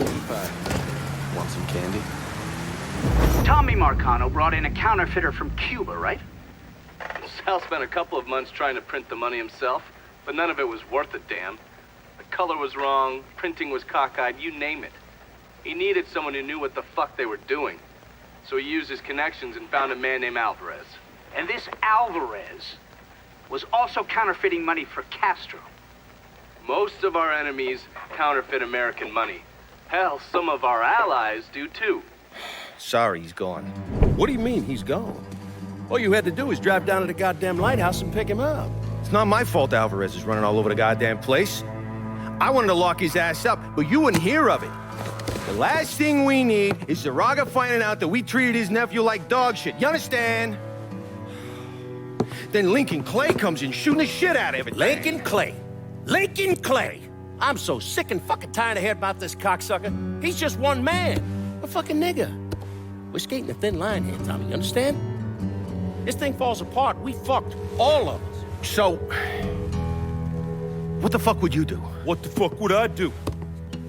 Hi. Want some candy? Tommy Marcano brought in a counterfeiter from Cuba, right? Sal spent a couple of months trying to print the money himself, but none of it was worth a damn. The color was wrong, printing was cockeyed, you name it. He needed someone who knew what the fuck they were doing. So he used his connections and found a man named Alvarez. And this Alvarez was also counterfeiting money for Castro. Most of our enemies counterfeit American money. Hell, some of our allies do too. Sorry, he's gone. What do you mean, he's gone? All you had to do was drive down to the goddamn lighthouse and pick him up. It's not my fault Alvarez is running all over the goddamn place. I wanted to lock his ass up, but you wouldn't hear of it. The last thing we need is Zaraga finding out that we treated his nephew like dog shit. You understand? Then Lincoln Clay comes in shooting the shit out of it. Lincoln Clay. Lincoln Clay. I'm so sick and fucking tired of hearing about this cocksucker. He's just one man. A fucking nigger. We're skating a thin line here, Tommy, you understand? This thing falls apart, we fucked. All of us. So, what the fuck would you do? What the fuck would I do?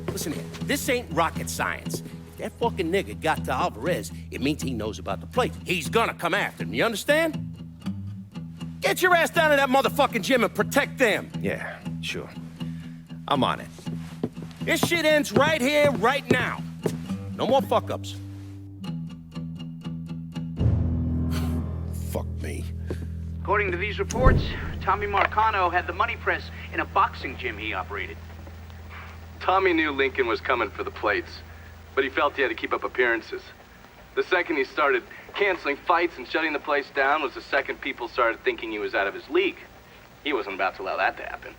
Listen here, this ain't rocket science. If that fucking nigga got to Alvarez, it means he knows about the place. He's gonna come after him, you understand? Get your ass down to that motherfucking gym and protect them. Yeah, sure. I'm on it. This shit ends right here, right now. No more fuck-ups. Fuck me. According to these reports, Tommy Marcano had the money press in a boxing gym he operated. Tommy knew Lincoln was coming for the plates, but he felt he had to keep up appearances. The second he started canceling fights and shutting the place down was the second people started thinking he was out of his league. He wasn't about to allow that to happen.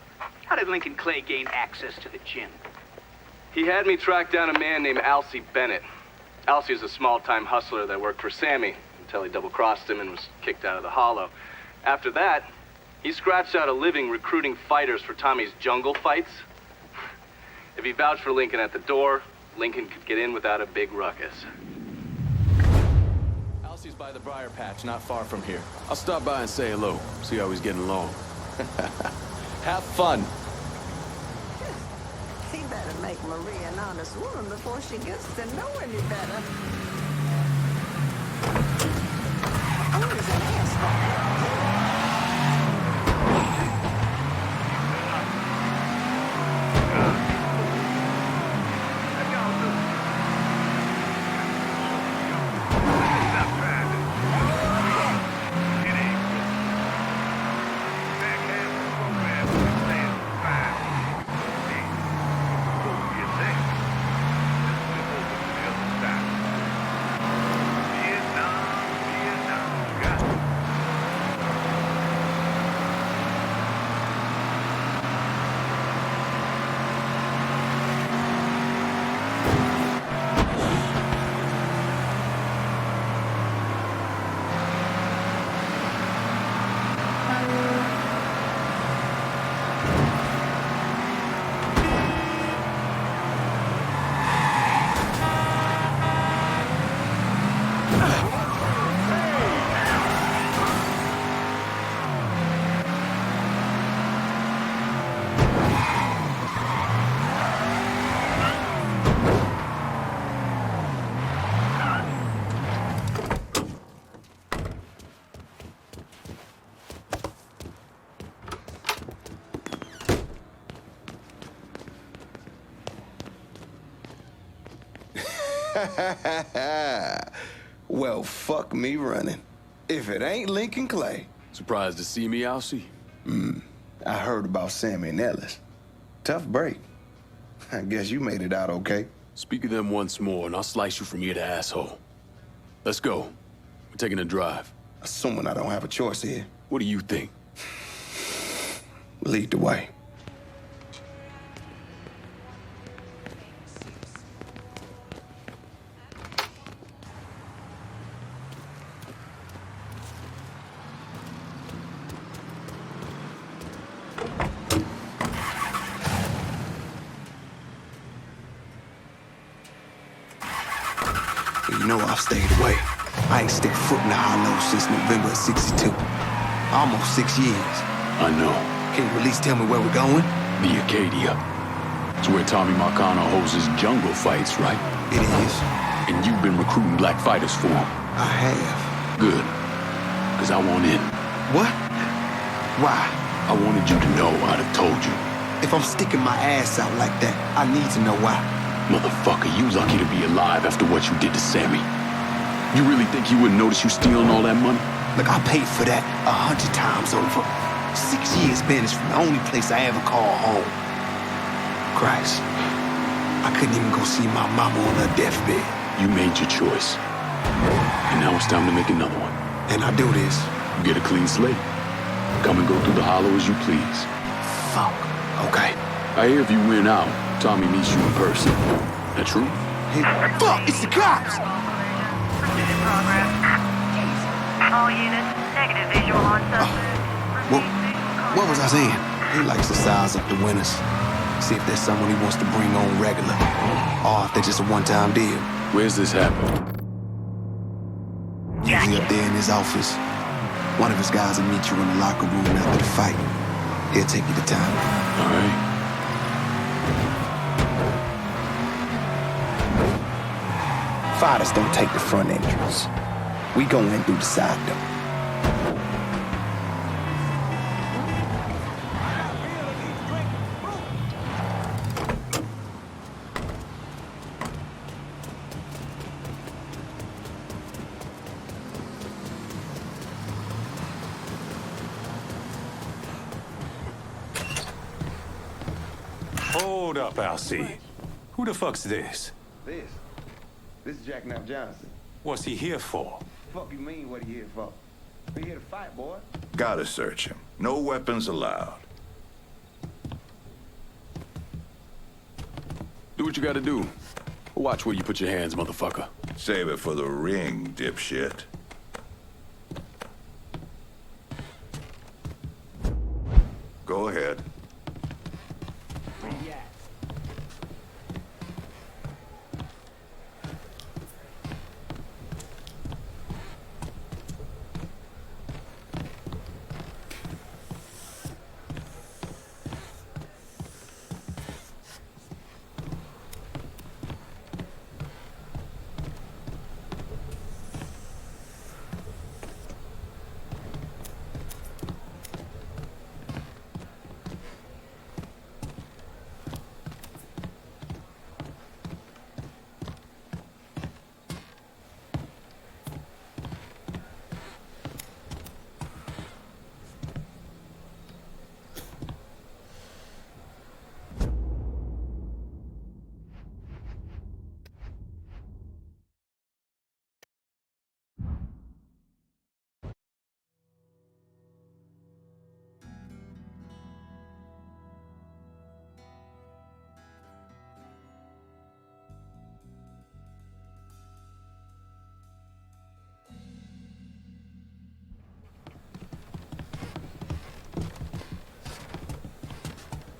How did Lincoln Clay gain access to the gym? He had me track down a man named Alcy Bennett. Alcy is a small-time hustler that worked for Sammy until he double-crossed him and was kicked out of the Hollow. After that, he scratched out a living recruiting fighters for Tommy's jungle fights. If he vouched for Lincoln at the door, Lincoln could get in without a big ruckus. Alcy's by the briar patch, not far from here. I'll stop by and say hello, see how he's getting along. Have fun. He better make Maria an honest woman before she gets to know any better. Oh, he's an asshole. Well, fuck me running. If it ain't Lincoln Clay. Surprised to see me, Alcy? I heard about Sammy and Ellis. Tough break. I guess you made it out okay. Speak of them once more, and I'll slice you from ear to asshole. Let's go. We're taking a drive. Assuming I don't have a choice here. What do you think? Lead the way. You know I've stayed away. I ain't stepped foot in the Hollow since November of '62. Almost 6 years. I know. Can you at least tell me where we're going? The Acadia. It's where Tommy Marcano holds his jungle fights, right? It is. And you've been recruiting black fighters for him. I have. Good. Because I want in. What? Why? I wanted you to know I'd have told you. If I'm sticking my ass out like that, I need to know why. Motherfucker, you lucky to be alive after what you did to Sammy. You really think he wouldn't notice you stealing all that money? Look, I paid for that 100 times over. 6 years banished from the only place I ever call home. Christ. I couldn't even go see my mama on her deathbed. You made your choice. And now it's time to make another one. And I do this. You get a clean slate. Come and go through the hollow as you please. Fuck. Okay. I hear if you win out, Tommy meets you in person. That true? Hey, fuck, it's the cops! All units, negative visual on suspect. What was I saying? He likes to size up the winners. See if there's someone he wants to bring on regular. Or if they're just a one-time deal. Where's this happen? Usually up there in his office. One of his guys will meet you in the locker room after the fight. He'll take you to town. All right. Fighters don't take the front entrance. We go in through the side door. Hold up, Alcee. Who the fuck's this? This is Jack Knapp Johnson. What's he here for? Fuck you mean what he here for? We here to fight, boy. Gotta search him. No weapons allowed. Do what you gotta do. Watch where you put your hands, motherfucker. Save it for the ring, dipshit. Go ahead.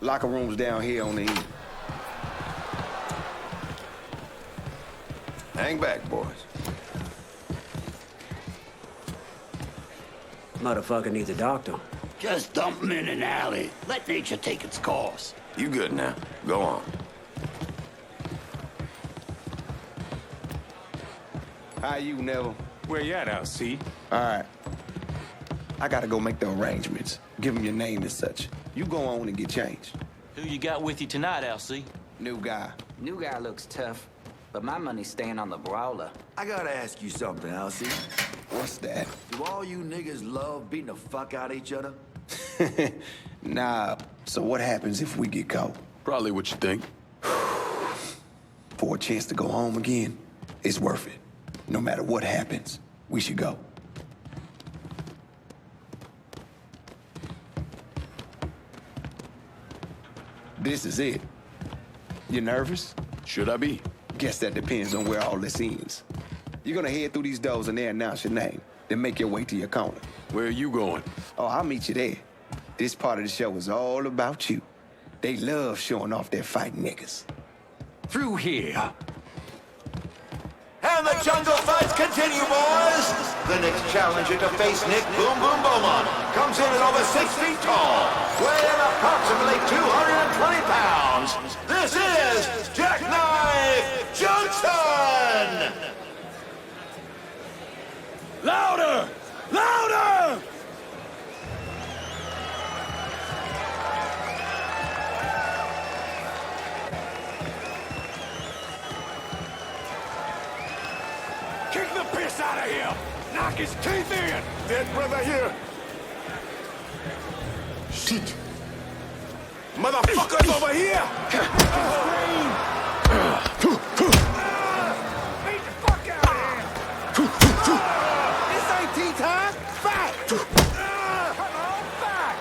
Locker room's down here on the end. Hang back, boys. Motherfucker needs a doctor. Just dump him in an alley. Let nature take its course. You good now? Go on. How you, Neville? Where you at, Alcee? All right. I gotta go make the arrangements. Give him your name and such. You go on and get changed. Who you got with you tonight, Alcee? New guy. New guy looks tough, but my money's staying on the brawler. I gotta ask you something, Alcee. What's that? Do all you niggas love beating the fuck out of each other? Nah. So what happens if we get caught? Probably what you think. For a chance to go home again, it's worth it. No matter what happens, we should go. This is it. You nervous? Should I be? Guess that depends on where all this ends. You're gonna head through these doors and they announce your name, then make your way to your corner. Where are you going? Oh, I'll meet you there. This part of the show is all about you. They love showing off their fighting niggas. Through here. Have And the jungle fights continue, boys! The next challenger to face Nick Boom Boom Beaumont comes in at over 6 feet tall, weighing approximately 220 pounds. This is Jackknife Johnson! Louder! Louder! Kick the piss out of him! Knock his teeth in! Dead brother here! Shit! Motherfuckers over here! Beat the fuck out of him! This ain't tea time! Fight! Come on, fight!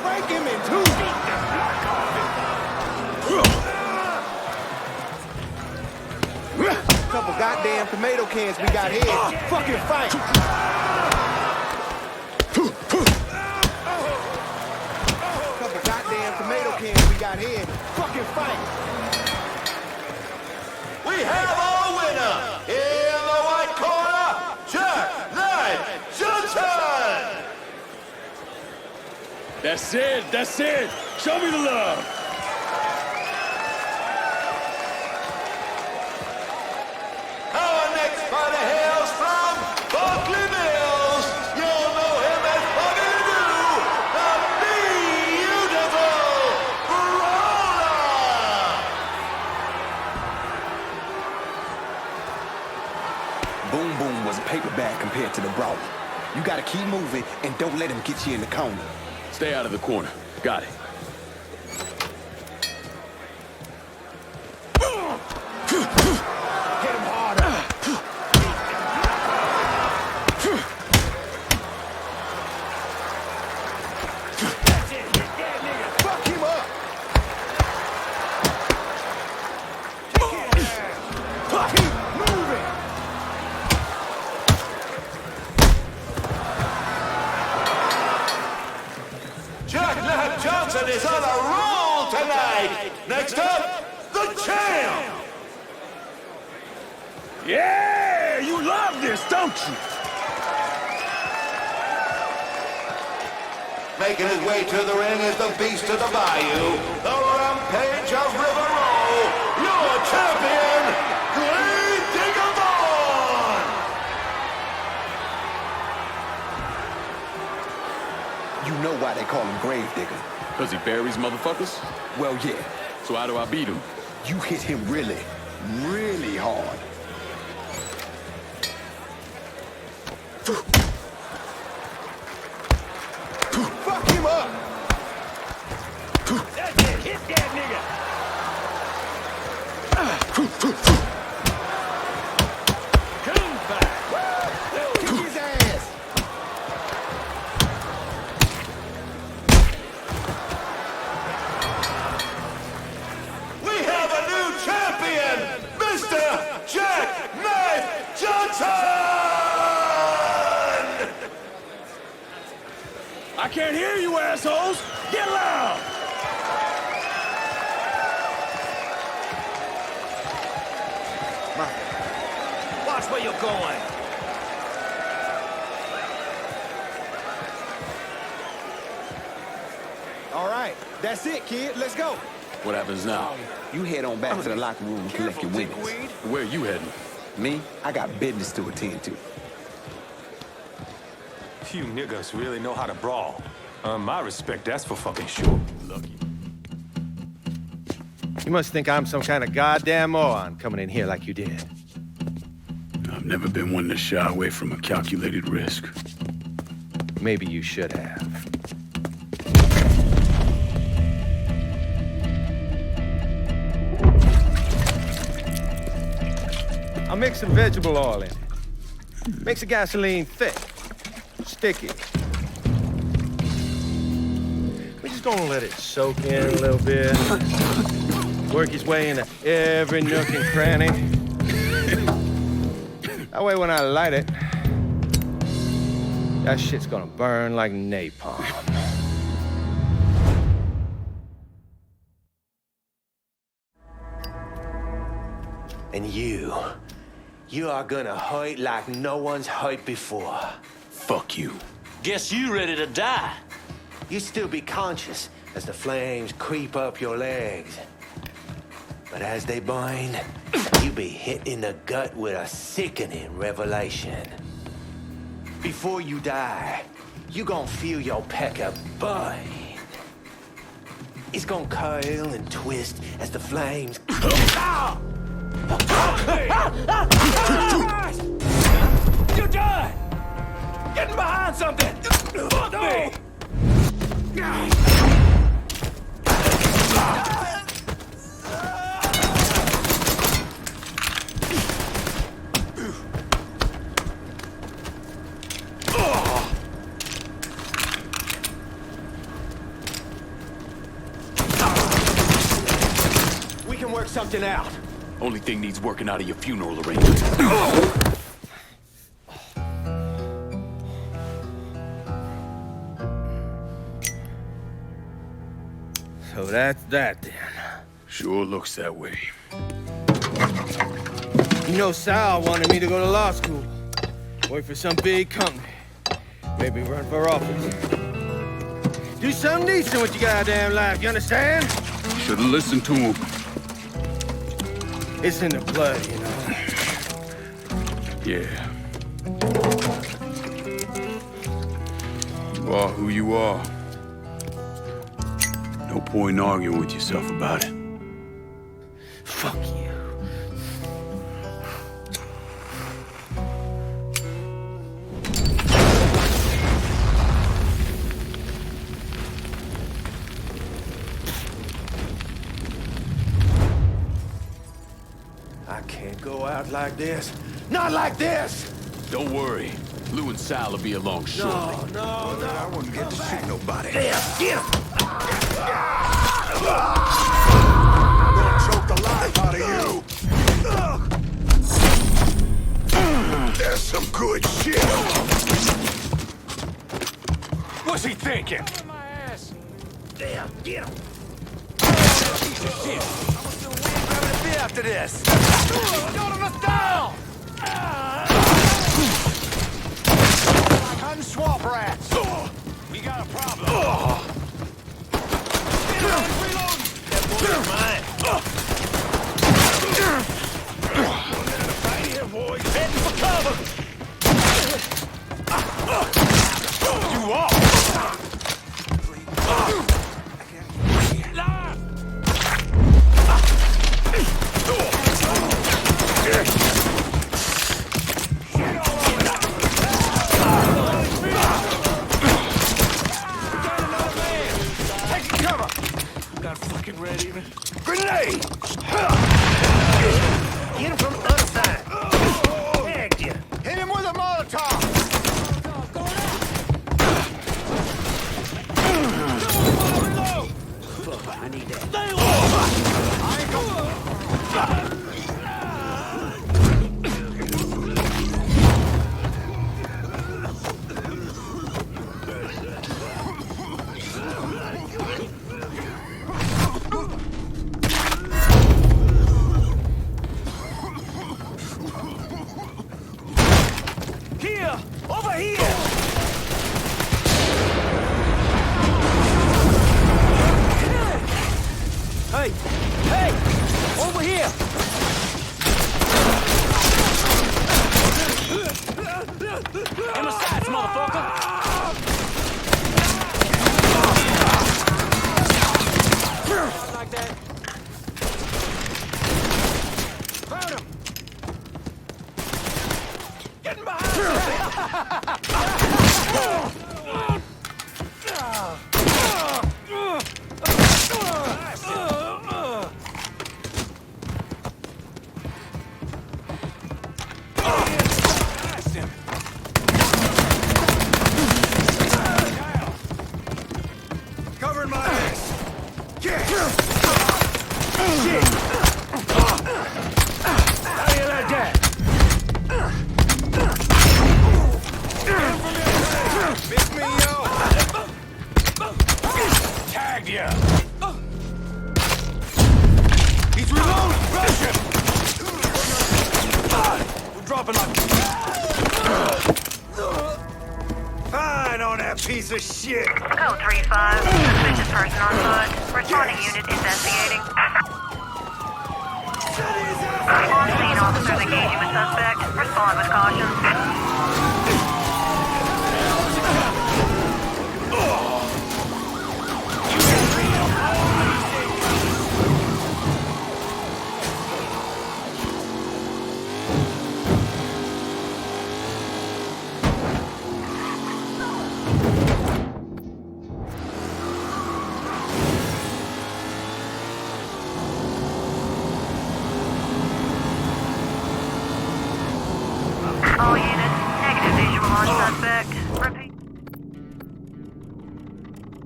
Break him in two! Couple goddamn tomato cans we got here. Fucking fight! Couple goddamn tomato cans we got here. Fucking fight! We have our winner! In the white corner, Jackknife Johnson! That's it! That's it! Show me the love! Our next fighter hails from Buckley Mills. You'll know him as Buggy Doo, the beautiful Brawler. Boom Boom was a paper bag compared to the Brawler. You gotta keep moving and don't let him get you in the corner. Stay out of the corner. Got it. Hit him harder! That's it! Hit that nigga! Fuck him up! Keep moving! Jackknife Johnson is on a roll tonight. Next up, the champ. Yeah! You love this, don't you? Making his way to the ring is the beast of the bayou, the rampage of River Row, your champion, Grave Digger Vaughn! You know why they call him Grave Digger. Because he buries motherfuckers? Well, yeah. So how do I beat him? You hit him really, really hard. Fuck him up! That's it! Hit that nigga! Come back! Kick his ass! We have a new champion, Mr. Jackknife Johnson! I can't hear you, assholes! Get loud! Watch where you're going! All right, that's it, kid. Let's go. What happens now? You head on back to the locker room and collect your winnings. Where you heading? Me, I got business to attend to. You niggas really know how to brawl. My respect, that's for fucking sure. Lucky. You must think I'm some kind of goddamn moron coming in here like you did. I've never been one to shy away from a calculated risk. Maybe you should have. I'll mix some vegetable oil in it. Makes the gasoline thick, sticky. We're just gonna let it soak in a little bit. Work his way into every nook and cranny. That way when I light it, that shit's gonna burn like napalm. And you are gonna hurt like no one's hurt before. Fuck you. Guess you ready to die. You still be conscious as the flames creep up your legs. But as they burn, you be hit in the gut with a sickening revelation. Before you die, you gon' feel your pecker burn. It's gonna curl and twist as the flames... You're done! Getting behind something! Fuck me! We can work something out. Only thing needs working out of your funeral arrangements. So that's that then. Sure looks that way. You know, Sal wanted me to go to law school. Work for some big company. Maybe run for office. Do something decent with your goddamn life, you understand? Should've listened to him. It's in the blood, you know. Yeah. You are who you are. No point in arguing with yourself about it. Fuck you. I can't go out like this. Not like this! Don't worry. Lou and Sal will be along shortly. No. I wouldn't get to shoot nobody. Damn, get him! I'm gonna choke the life out of you. That's some good shit. What's he thinking? Damn, get him! Piece of shit. I'm gonna still win grabbing a beer after this. Don't us down! Like hunting swamp rats. We got a problem. Reload! That boy's mine. Right here, boys. Heading for cover. You off! Grenade! Get him from the other side! Tagged you! Hit him with a Molotov! Fuck, I need that. Here! Over here! Hey! Hey! Over here! In my sights, motherfucker! Like that. Found him! Getting behind! Covering my ass! Shit! How do you like that? Miss me, yo! Tagged ya! He's reloading! Rush him! piece of shit! Code 3-5. Suspicious person on foot. Responding unit investigating. On scene, officers engaging with suspect. Respond with caution. All units, negative visual on suspect. Repeat.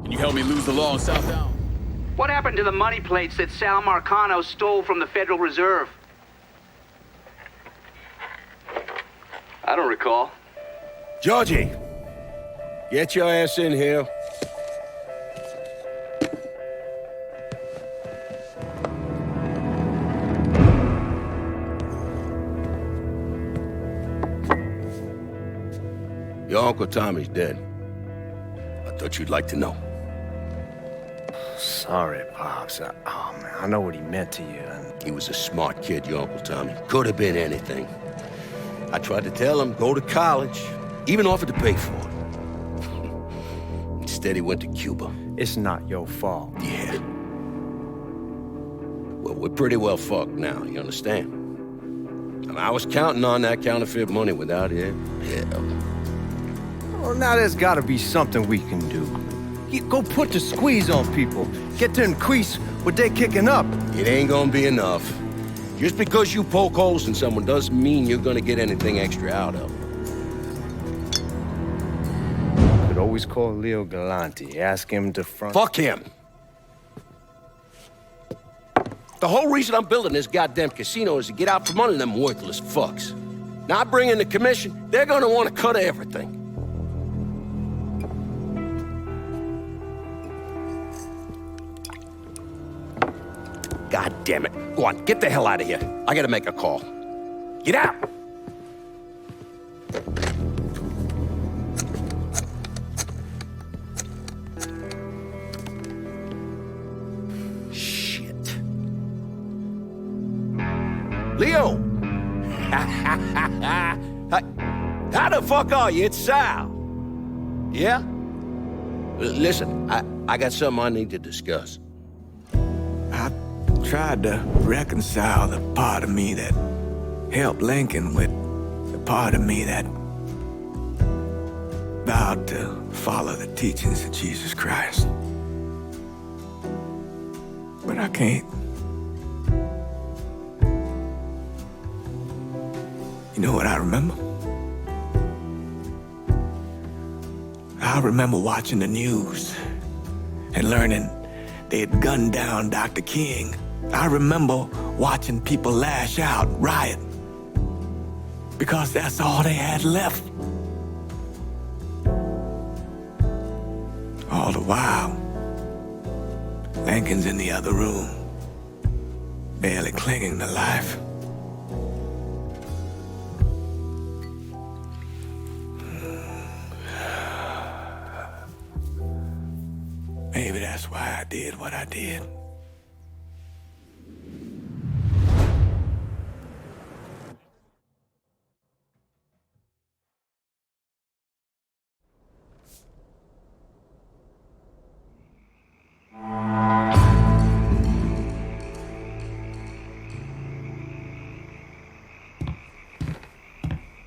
Can you help me lose the law on Southdown? What happened to the money plates that Sal Marcano stole from the Federal Reserve? I don't recall. Georgie, get your ass in here. Your Uncle Tommy's dead. I thought you'd like to know. Sorry, Pops. Oh, man, I know what he meant to you. He was a smart kid, your Uncle Tommy. Could have been anything. I tried to tell him, go to college. Even offered to pay for it. Instead, he went to Cuba. It's not your fault. Yeah. Well, we're pretty well fucked now, you understand? I mean, I was counting on that counterfeit money without it. Hell. Well, now there's gotta be something we can do. Go put the squeeze on people. Get to increase what they're kicking up. It ain't gonna be enough. Just because you poke holes in someone doesn't mean you're gonna get anything extra out of them. Could always call Leo Galante, ask him to front... Fuck him! The whole reason I'm building this goddamn casino is to get out from under them worthless fucks. Now I bring in the commission, they're gonna want to cut everything. God damn it. Go on, get the hell out of here. I gotta make a call. Get out! Shit. Leo! How the fuck are you? It's Sal. Yeah? Listen, I got something I need to discuss. Tried to reconcile the part of me that helped Lincoln with the part of me that vowed to follow the teachings of Jesus Christ. But I can't. You know what I remember? I remember watching the news and learning they had gunned down Dr. King. I remember watching people lash out, riot, because that's all they had left. All the while, Lincoln's in the other room, barely clinging to life. Maybe that's why I did what I did.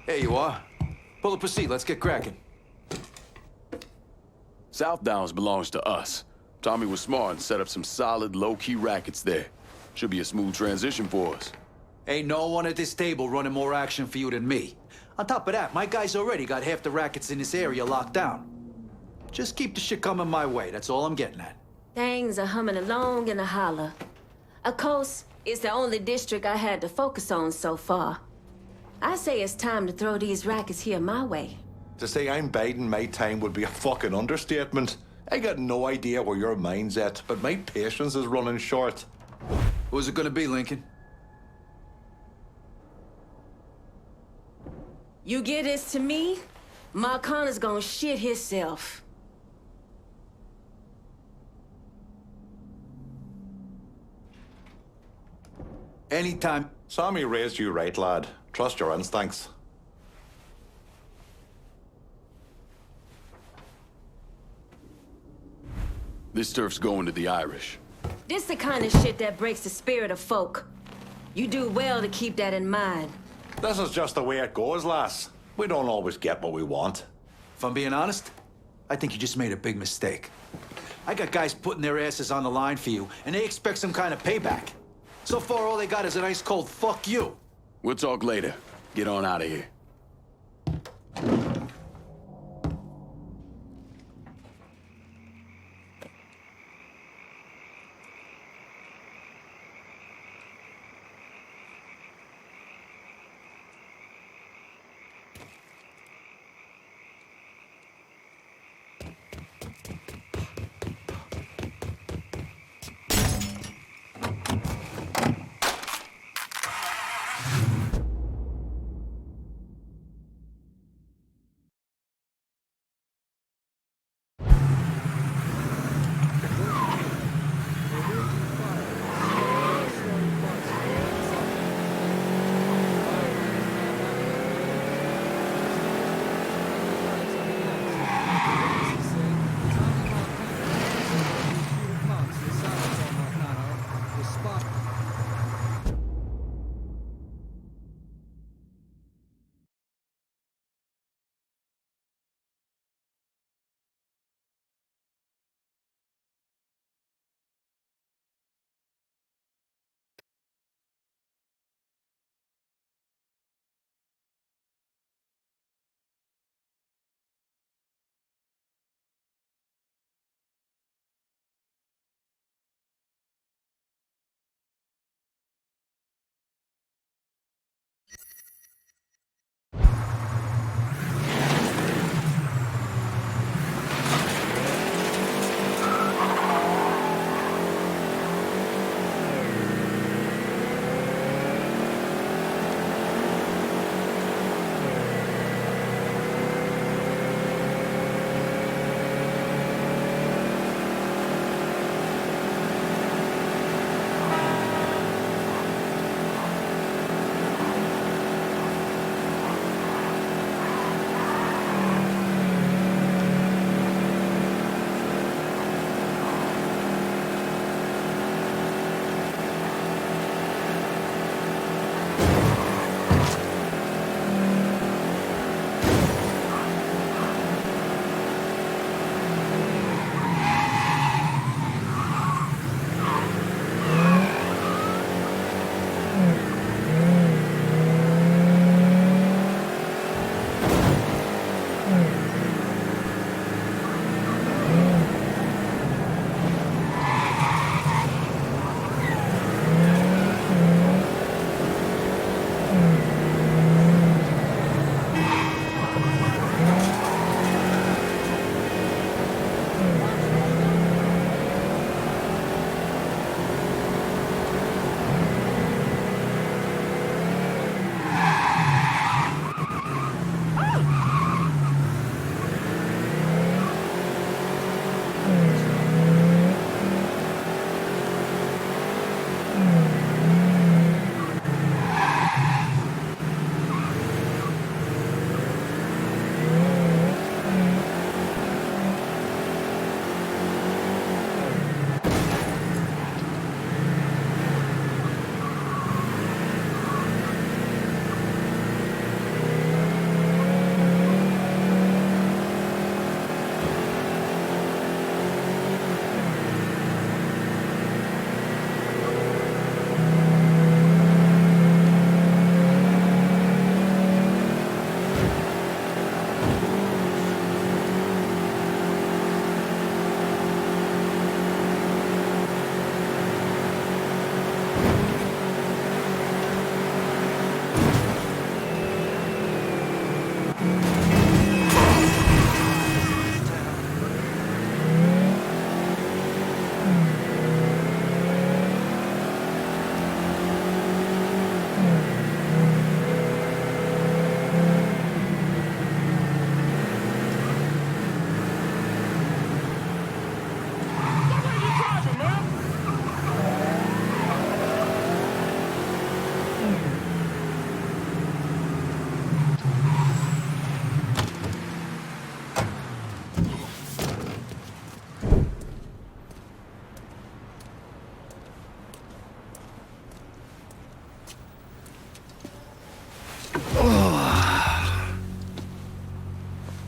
There you are. Pull up a seat. Let's get cracking. Southdowns belongs to us. Tommy was smart and set up some solid, low-key rackets there. Should be a smooth transition for us. Ain't no one at this table running more action for you than me. On top of that, my guys already got half the rackets in this area locked down. Just keep the shit coming my way. That's all I'm getting at. Things are humming along in the holler. Of course, it's the only district I had to focus on so far. I say it's time to throw these rackets here my way. To say I'm biding my time would be a fucking understatement. I got no idea where your mind's at, but my patience is running short. Who's it gonna be, Lincoln? You give this to me, Marcana's gonna shit himself. Anytime. Sammy raised you right, lad. Trust your instincts. This turf's going to the Irish. This the kind of shit that breaks the spirit of folk. You do well to keep that in mind. This is just the way it goes, lass. We don't always get what we want. If I'm being honest, I think you just made a big mistake. I got guys putting their asses on the line for you, and they expect some kind of payback. So far, all they got is a nice cold fuck you. We'll talk later. Get on out of here.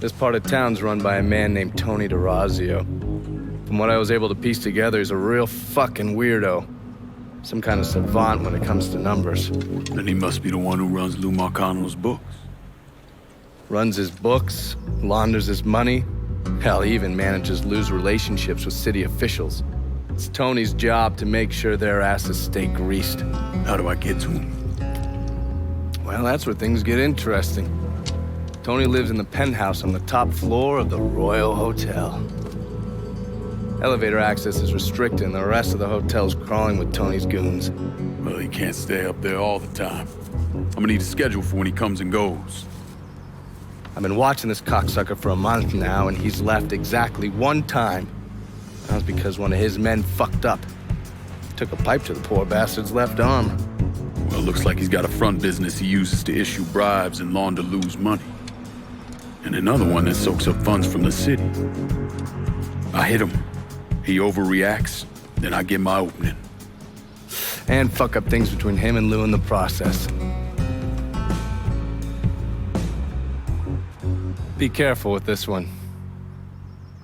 This part of town's run by a man named Tony DeRazio. From what I was able to piece together, he's a real fucking weirdo. Some kind of savant when it comes to numbers. Then he must be the one who runs Lou Marcano's books. Runs his books, launders his money. Hell, he even manages Lou's relationships with city officials. It's Tony's job to make sure their asses stay greased. How do I get to him? Well, that's where things get interesting. Tony lives in the penthouse on the top floor of the Royal Hotel. Elevator access is restricted and the rest of the hotel's crawling with Tony's goons. Well, he can't stay up there all the time. I'm gonna need a schedule for when he comes and goes. I've been watching this cocksucker for a month now, and he's left exactly one time. That was because one of his men fucked up. Took a pipe to the poor bastard's left arm. Well, it looks like he's got a front business he uses to issue bribes and launder Lou's money. And another one that soaks up funds from the city. I hit him. He overreacts, then I get my opening. And fuck up things between him and Lou in the process. Be careful with this one.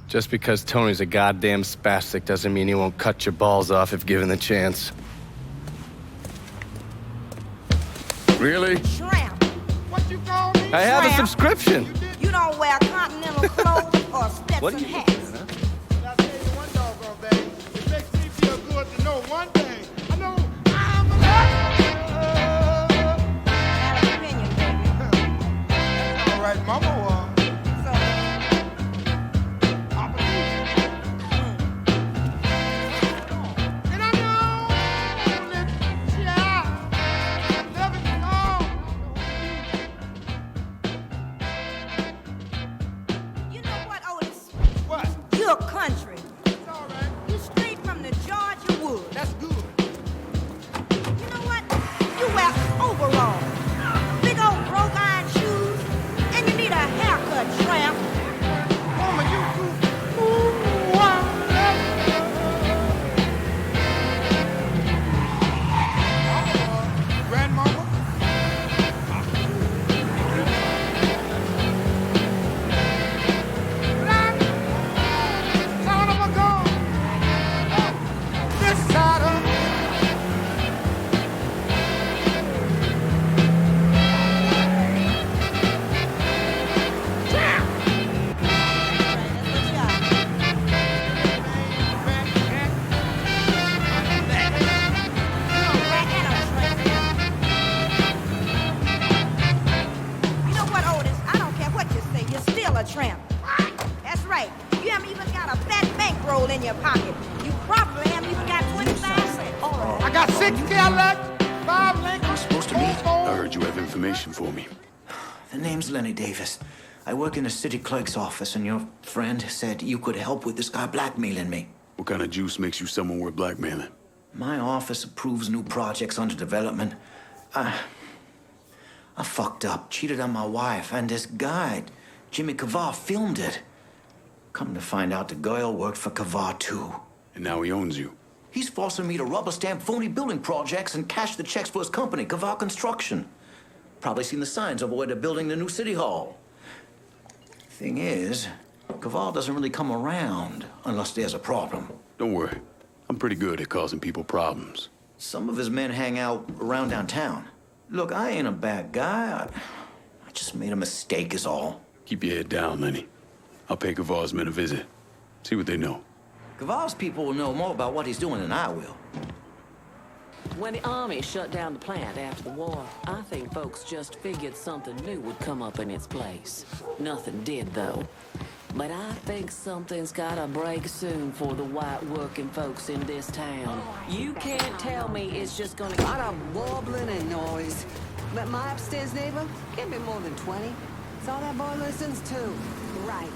Just because Tony's a goddamn spastic doesn't mean he won't cut your balls off if given the chance. Really? Shrimp. What you call me? I have a subscription. You don't wear continental clothes or Stetson hats. I'll tell you one doggone thing. It makes me feel good to know one thing. I know I'm Have an opinion, baby. all right, Mama. You're country. It's all right. You straight from the Georgia woods. That's good. You know what? You wear overalls, big old broke iron shoes, and you need a haircut, tramp. Woman, you too. Ooh, wow. Grandmama? Tramp. That's right. You haven't even got a fat bankroll in your pocket. You probably haven't even got 25 cents. I got 6 Cadillacs, 5 Lincolns. I'm supposed to meet. I heard you have information for me. The name's Lenny Davis. I work in the city clerk's office, and your friend said you could help with this guy blackmailing me. What kind of juice makes you someone worth blackmailing? My office approves new projects under development. I fucked up, cheated on my wife, and this guy, Jimmy Kavar, filmed it. Come to find out, the girl worked for Kavar, too. And now he owns you. He's forcing me to rubber stamp phony building projects and cash the checks for his company, Kavar Construction. Probably seen the signs over where they're building the new city hall. Thing is, Kavar doesn't really come around unless there's a problem. Don't worry. I'm pretty good at causing people problems. Some of his men hang out around downtown. Look, I ain't a bad guy. I just made a mistake is all. Keep your head down, Lenny. I'll pay Kavar's men a visit. See what they know. Kavar's people will know more about what he's doing than I will. When the Army shut down the plant after the war, I think folks just figured something new would come up in its place. Nothing did, though. But I think something's gotta break soon for the white working folks in this town. You can't tell me it's just gonna... A lot of warbling and noise. But my upstairs neighbor can't be more than 20. It's all that boy listens to. Right.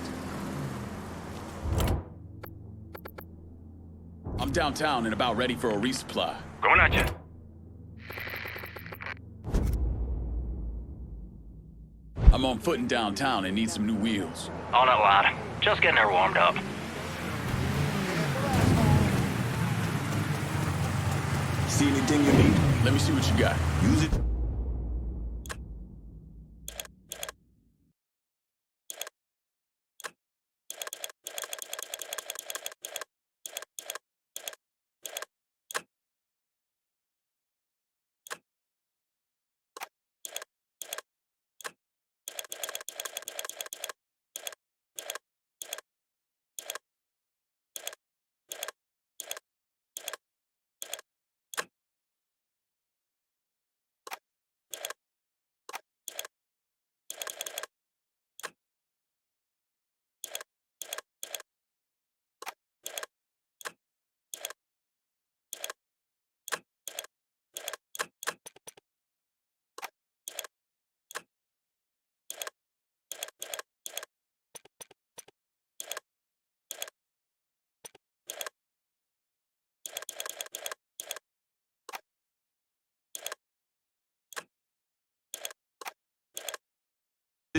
I'm downtown and about ready for a resupply. Going at you. I'm on foot in downtown and need some new wheels. On it, lad. Just getting her warmed up. See anything you need? Let me see what you got. Use it.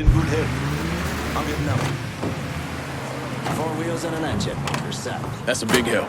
in good health. I'm getting out. 4 wheels and an engine. You're set. That's a big help.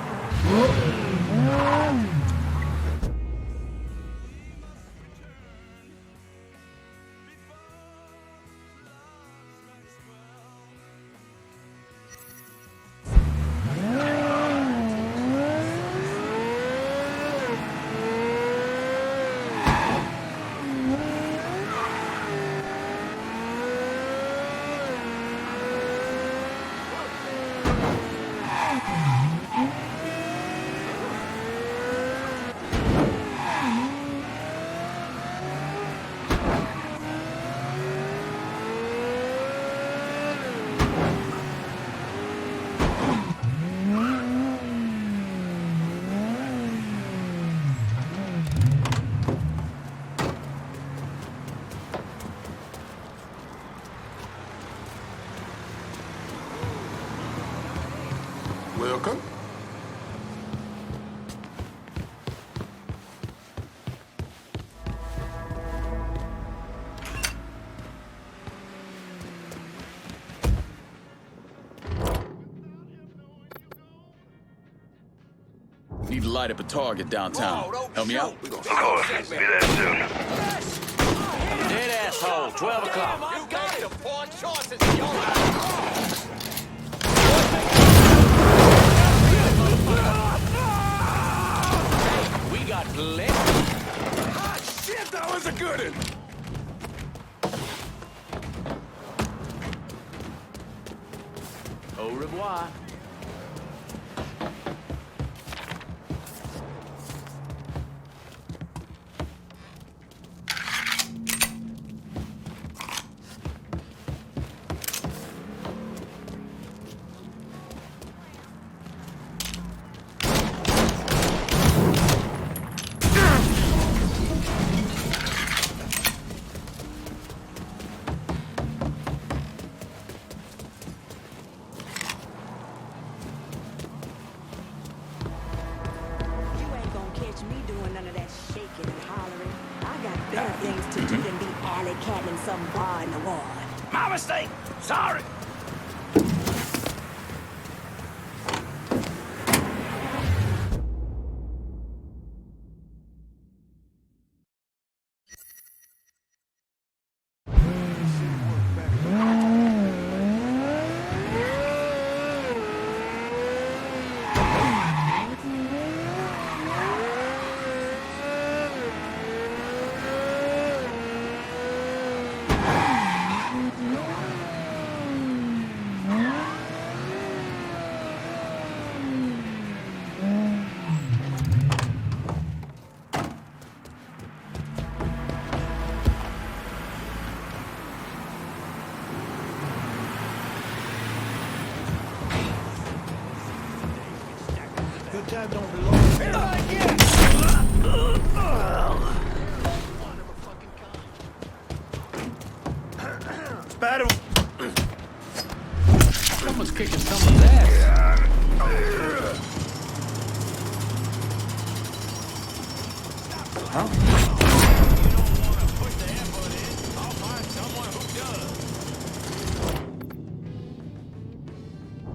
Welcome. Need to light up a target downtown. Help me out? Of course. Be there soon. Dead asshole, 12 o'clock. You got it. Poor choices. We got plenty. Ah, shit, that was a good one. Au revoir. Better things to do than be alley-catting some bar in the ward. My mistake. Sorry. Good time don't belong here. Battle. Someone's kicking someone's ass. Huh?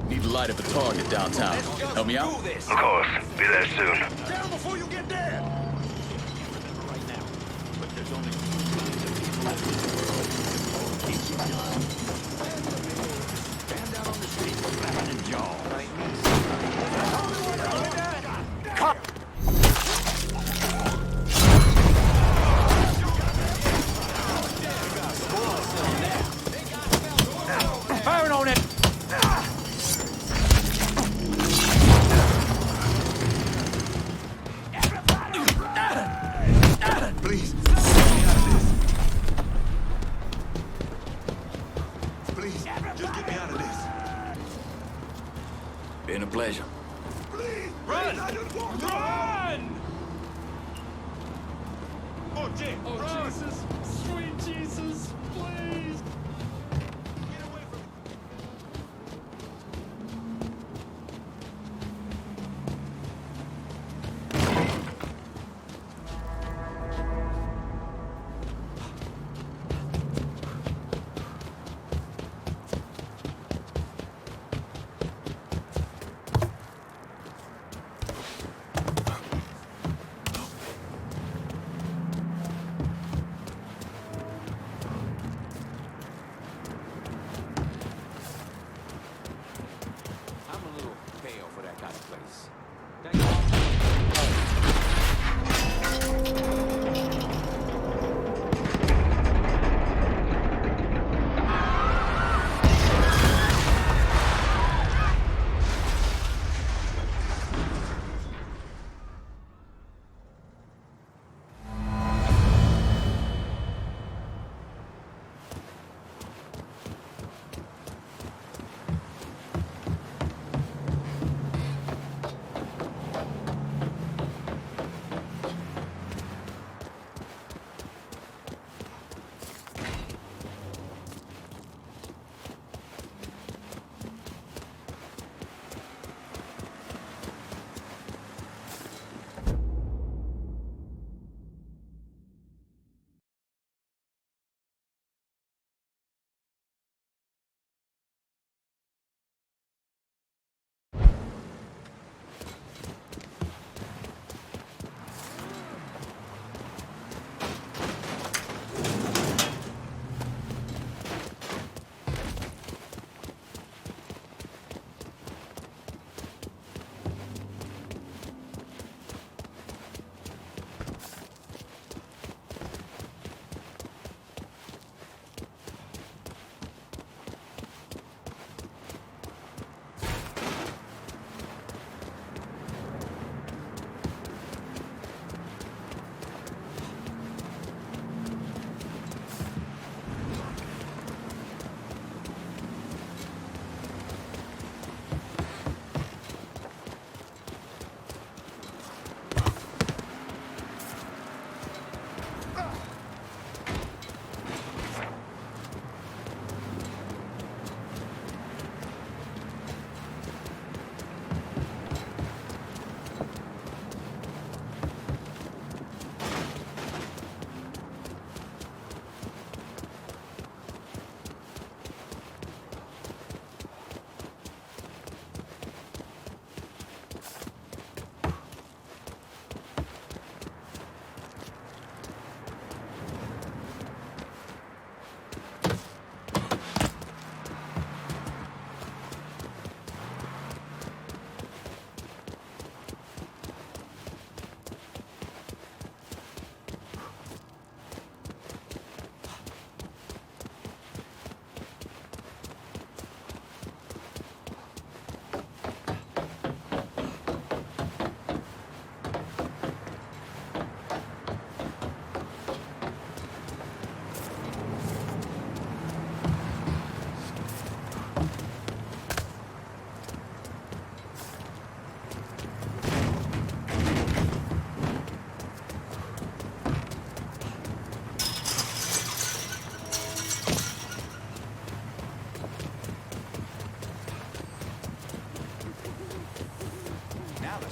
Need to light up a target downtown. Help me out? Of course. Be there soon. Down before you get dead. Right now. But there's only 2 kinds of people left. Keep your gun. Stand out on the street with weapon and jaw. Firing on it! Please. Please, just get me out of this. Been a pleasure. Please, Run! please, I just want to Run! Oh, Jake, oh, Jesus. Sweet Jesus, please.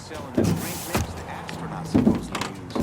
selling them drink mix the astronauts supposedly use.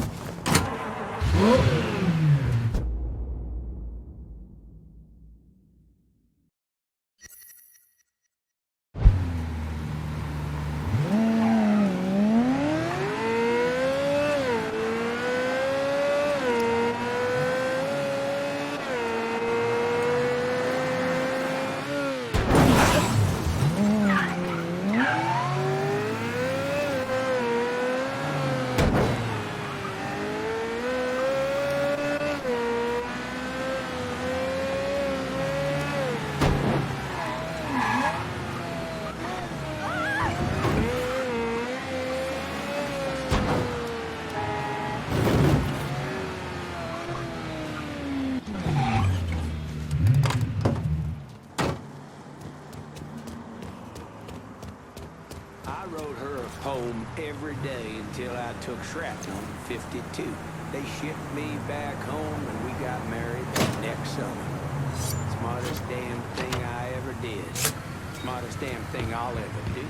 I wrote her a poem every day until I took shrapnel in '52. They shipped me back home and we got married that next summer. Smartest damn thing I ever did. Smartest damn thing I'll ever do.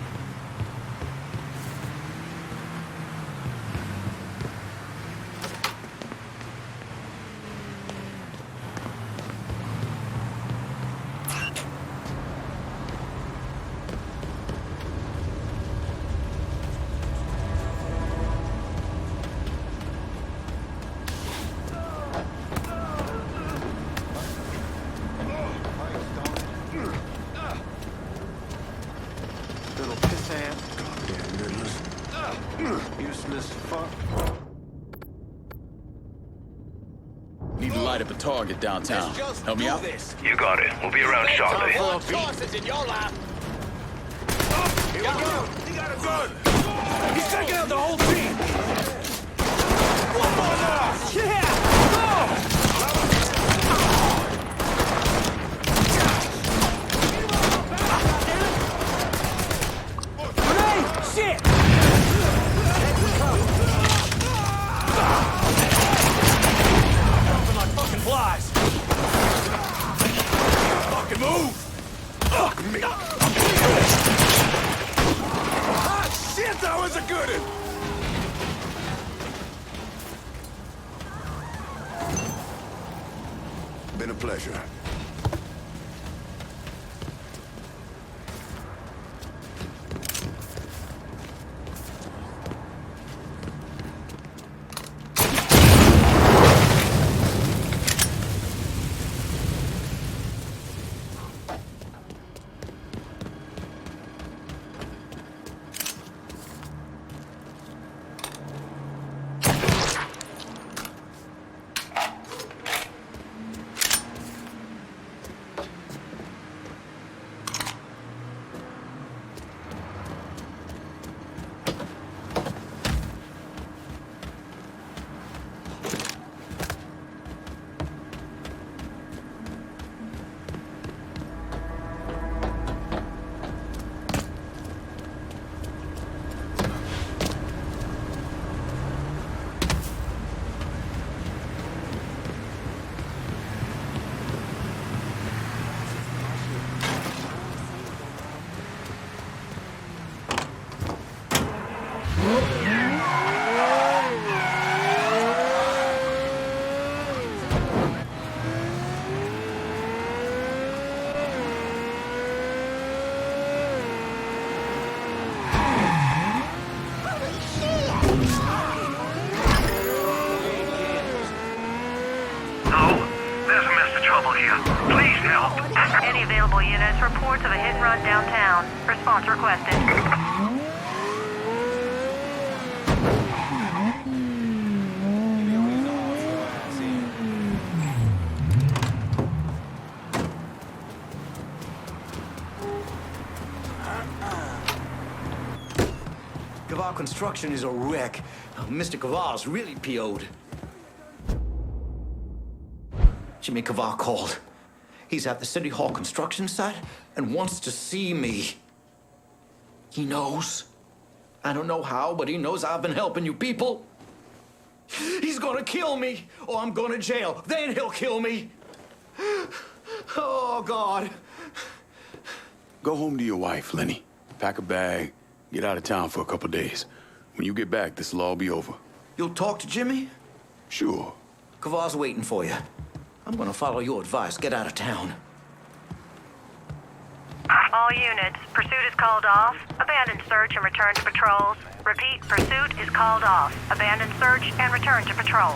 Useless fuck. Need to light up a target downtown. Help me out? You got it. We'll be around shortly. More choices in your life. Here we go. He got a gun. He's taking out the whole team. One more now. Yeah. Shit! Jumping like fucking flies. Fucking move! Fuck me! Ah, shit! That was a good one! Been a pleasure. Any available units, reports of a hit and run downtown. Response requested. Kaval Construction is a wreck. Mr. Kaval's really PO'd. Jimmy Kaval called. He's at the City Hall construction site and wants to see me. He knows. I don't know how, but he knows I've been helping you people. He's gonna kill me, or I'm going to jail. Then he'll kill me. Oh, God. Go home to your wife, Lenny. Pack a bag, get out of town for a couple days. When you get back, this'll all be over. You'll talk to Jimmy? Sure. Kaval's waiting for you. I'm gonna follow your advice. Get out of town. All units, pursuit is called off. Abandon search and return to patrols. Repeat, pursuit is called off. Abandon search and return to patrol.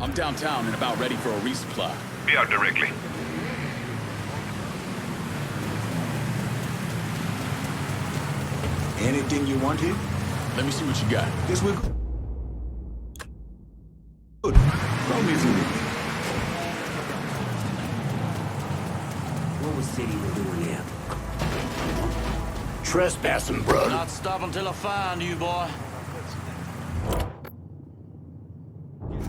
I'm downtown and about ready for a resupply. Be out directly. Anything you want here? Let me see what you got. Guess we're good. Roll me through. What was City doing here? Trespassing, brother. Not stop until I find you, boy.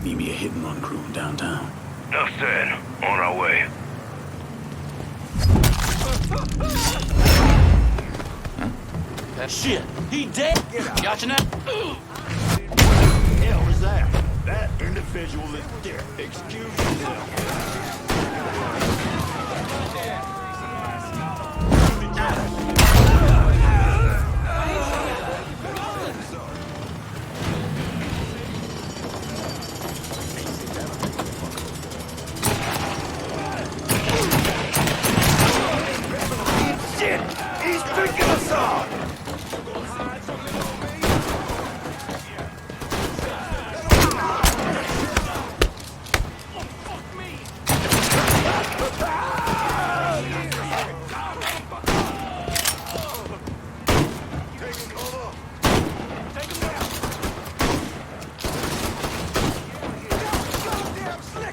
Meet me a hit and run crew in downtown. Enough said. On our way. Shit, he dead? Got you now? hell was that? That individual is dead. Excuse yourself. Shit! He's picking us off!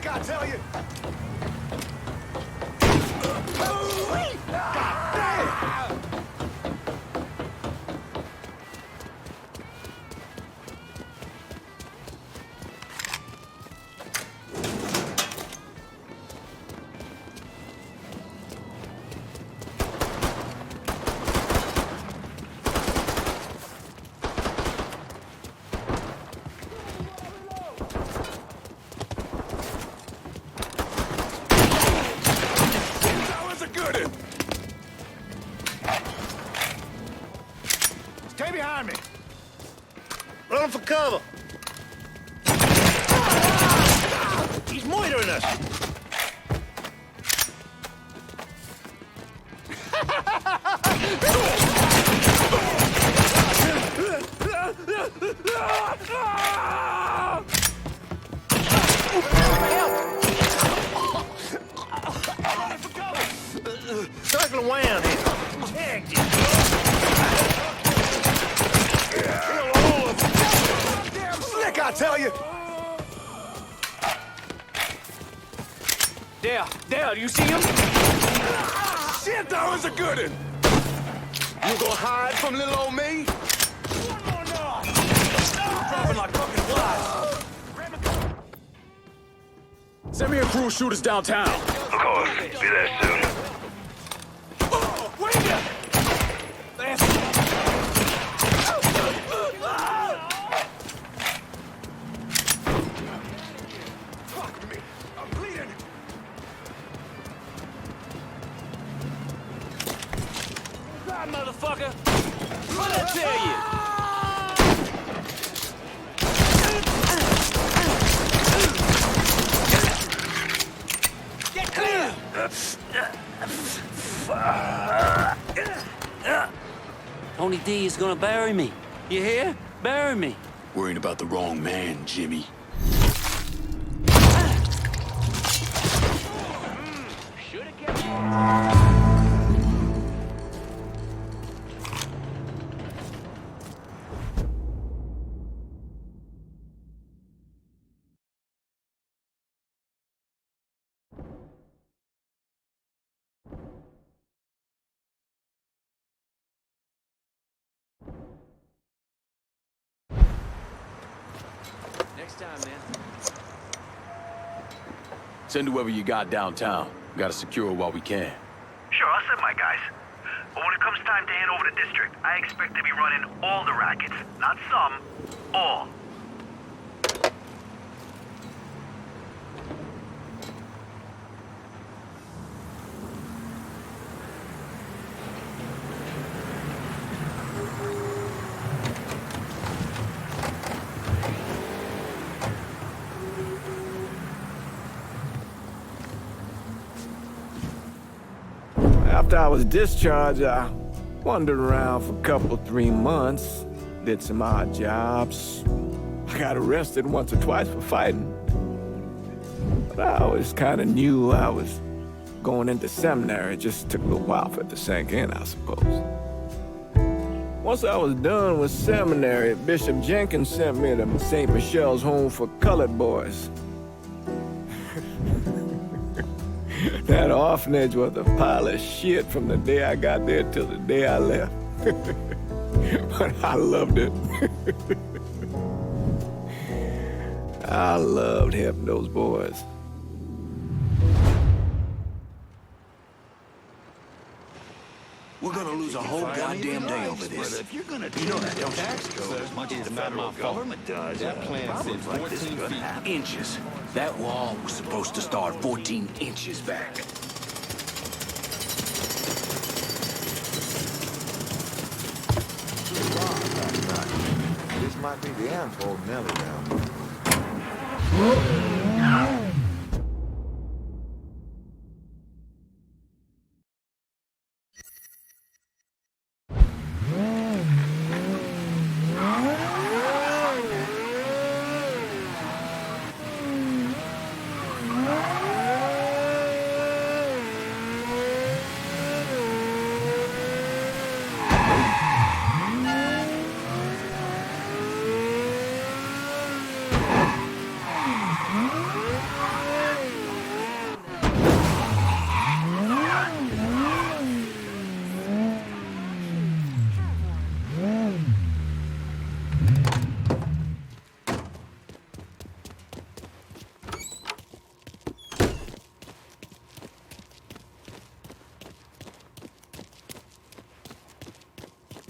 I tell you! Stay behind me! Run for cover! He's moitering us! Circle around here. Tagged you. Damn slick, I tell you! There, you see him? Shit, that was a good one! You gonna hide from little old me? Dropping like fucking flies. Send me a crew of shooters downtown. Of course. Be there soon. Fuck me! I'm bleeding! God, motherfucker! What did I tell you? Get clear! Tony D is gonna bury me. You hear? Bury me. Worrying about the wrong man, Jimmy. Next time, man. Send whoever you got downtown. Gotta secure it while we can. Sure, I'll send my guys. But when it comes time to hand over the district, I expect to be running all the rackets. Not some, all. After I was discharged, I wandered around for a couple, 3 months, did some odd jobs. I got arrested once or twice for fighting. But I always kind of knew I was going into seminary. It just took a little while for it to sink in, I suppose. Once I was done with seminary, Bishop Jenkins sent me to St. Michelle's Home for Colored Boys. That orphanage was a pile of shit from the day I got there till the day I left. But I loved it. I loved helping those boys. We're gonna lose a whole goddamn day over this. If you're gonna You know that, don't you? as much as the federal government does, That plan said 14 inches. That wall was supposed to start 14 inches back. This might be the end for old Nellie now.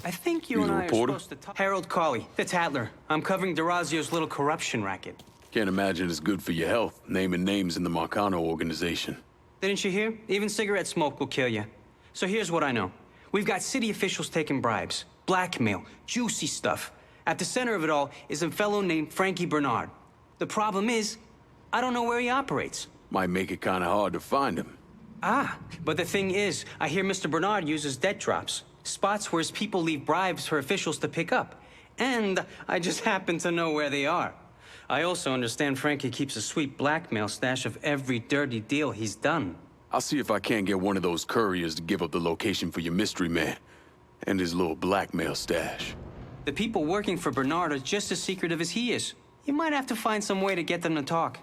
I think you You and the I reporter? are supposed to talk. Harold Carley, the Tattler. I'm covering DeRazio's little corruption racket. Can't imagine it's good for your health, naming names in the Marcano organization. Didn't you hear? Even cigarette smoke will kill you. So here's what I know. We've got city officials taking bribes, blackmail, juicy stuff. At the center of it all is a fellow named Frankie Bernard. The problem is, I don't know where he operates. Might make it kind of hard to find him. Ah, but the thing is, I hear Mr. Bernard uses debt drops. Spots where his people leave bribes for officials to pick up. And I just happen to know where they are. I also understand Frankie keeps a sweet blackmail stash of every dirty deal he's done. I'll see if I can't get one of those couriers to give up the location for your mystery man and his little blackmail stash. The people working for Bernard are just as secretive as he is. You might have to find some way to get them to talk.